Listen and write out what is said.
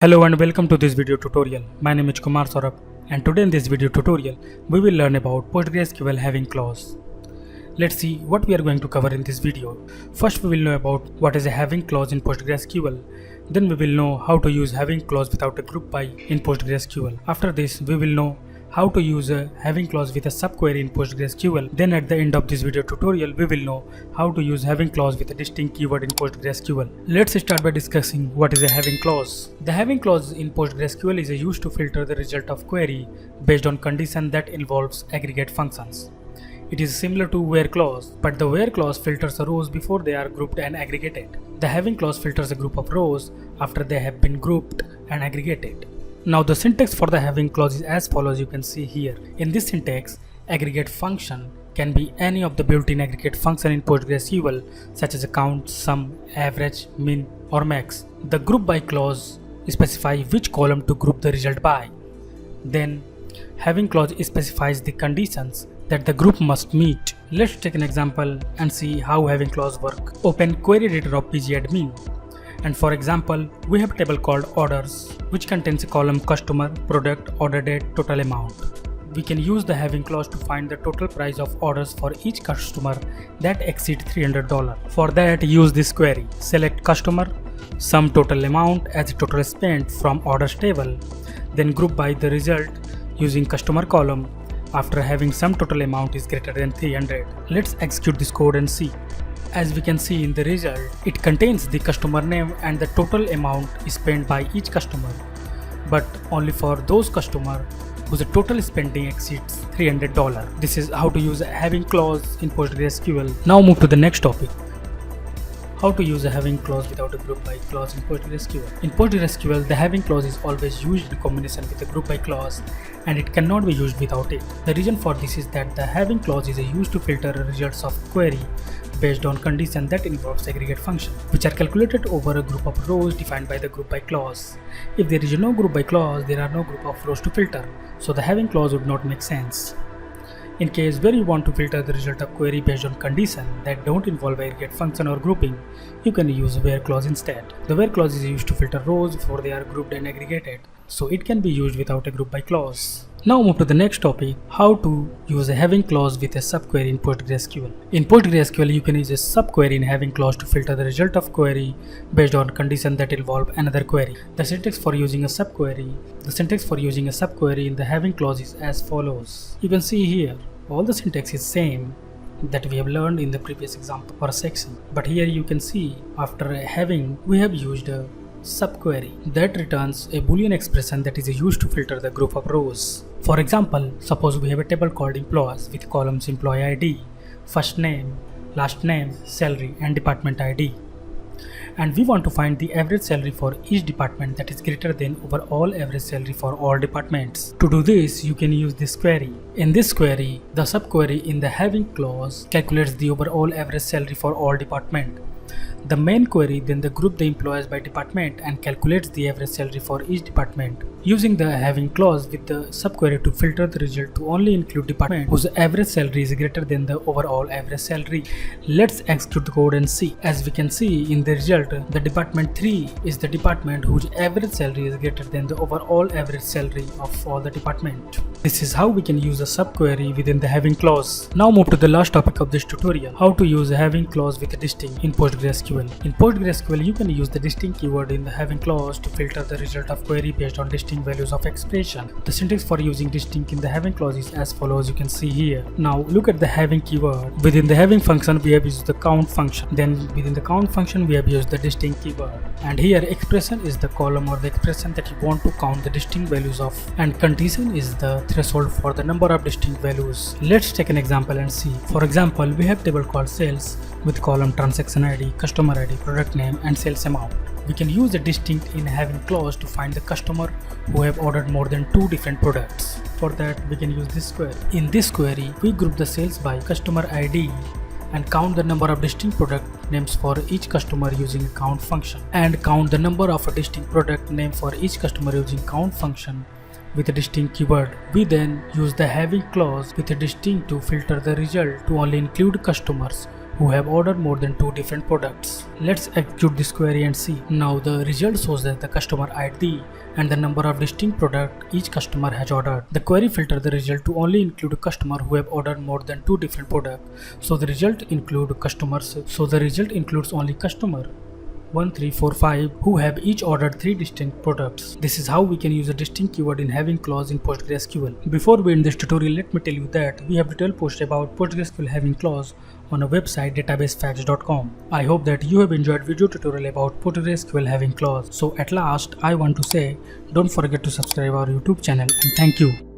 Hello and welcome to this video tutorial. My name is Kumar Saurabh and today in this video tutorial we will learn about PostgreSQL having clause. Let's see what we are going to cover in this video. First we will know about what is a having clause in PostgreSQL. Then we will know how to use having clause without a group by in PostgreSQL. After this we will know how to use a having clause with a subquery in PostgreSQL. Then at the end of this video tutorial we will know how to use having clause with a distinct keyword in PostgreSQL. Let's start by discussing what is a having clause. The having clause in PostgreSQL is used to filter the result of query based on condition that involves aggregate functions. It is similar to where clause, but the where clause filters the rows before they are grouped and aggregated. The having clause filters a group of rows after they have been grouped and aggregated. Now the syntax for the having clause is as follows, you can see here. In this syntax, aggregate function can be any of the built-in aggregate function in PostgreSQL such as count, sum, average, min or max. The group by clause specifies which column to group the result by. Then having clause specifies the conditions that the group must meet. Let's take an example and see how having clause work. Open query editor of pgadmin. And for example, we have a table called orders which contains a column customer, product, order date, total amount. We can use the having clause to find the total price of orders for each customer that exceed $300. For that, use this query. Select customer, sum total amount as a total spent from orders table, then group by the result using customer column after having sum total amount is greater than 300. Let's execute this code and see. As we can see in the result, it contains the customer name and the total amount spent by each customer, but only for those customers whose total spending exceeds $300. This is how to use a having clause in PostgreSQL. Now move to the next topic. How to use a having clause without a group by clause in PostgreSQL. In PostgreSQL, the having clause is always used in combination with a group by clause and it cannot be used without it. The reason for this is that the having clause is used to filter results of query based on condition that involves aggregate function, which are calculated over a group of rows defined by the group by clause. If there is no group by clause, there are no group of rows to filter, so the having clause would not make sense. In case where you want to filter the result of query based on condition that don't involve aggregate function or grouping, you can use where clause instead. The where clause is used to filter rows before they are grouped and aggregated, so it can be used without a group by clause. Now move to the next topic, how to use a having clause with a subquery in PostgreSQL. In PostgreSQL, you can use a subquery in having clause to filter the result of query based on condition that involve another query. The syntax for using a subquery in the having clause is as follows. You can see here, all the syntax is same that we have learned in the previous example or section. But here you can see after having, we have used a subquery that returns a boolean expression that is used to filter the group of rows. For example, suppose we have a table called employees with columns employee ID, first name, last name, salary and department ID. And we want to find the average salary for each department that is greater than overall average salary for all departments. To do this, you can use this query. In this query, the subquery in the having clause calculates the overall average salary for all departments. The main query then group the employees by department and calculates the average salary for each department. Using the having clause with the subquery to filter the result to only include department whose average salary is greater than the overall average salary. Let's execute the code and see. As we can see in the result, the department 3 is the department whose average salary is greater than the overall average salary of all the department. This is how we can use a subquery within the having clause. Now move to the last topic of this tutorial, how to use a having clause with a distinct in PostgreSQL. In PostgreSQL, you can use the distinct keyword in the having clause to filter the result of query based on distinct values of expression. The syntax for using distinct in the having clause is as follows, you can see here. Now look at the having keyword. Within the having function, we have used the count function. Then within the count function, we have used the distinct keyword. And here expression is the column or the expression that you want to count the distinct values of. And condition is the threshold for the number of distinct values. Let's take an example and see. For example, we have table called sales with column transaction ID, customer ID, product name and sales amount. We can use the distinct in having clause to find the customer who have ordered more than 2 different products. For that, we can use this query. In this query, we group the sales by customer ID and count the number of distinct product names for each customer using a count function, and count the number of a distinct product name for each customer using count function with a distinct keyword. We then use the having clause with a distinct to filter the result to only include customers who have ordered more than 2 different products. Let's execute this query and see. Now the result shows that the customer ID and the number of distinct products each customer has ordered. The query filters the result to only include a customer who have ordered more than 2 different products. So the result includes customers. So the result includes only customer 1, 3, 4, 5 who have each ordered 3 distinct products. This is how we can use a distinct keyword in having clause in PostgreSQL. Before we end this tutorial, let me tell you that we have detailed post about PostgreSQL having clause on our website databasefacts.com. I hope that you have enjoyed video tutorial about PostgreSQL having clause. So at last, I want to say don't forget to subscribe our YouTube channel and thank you.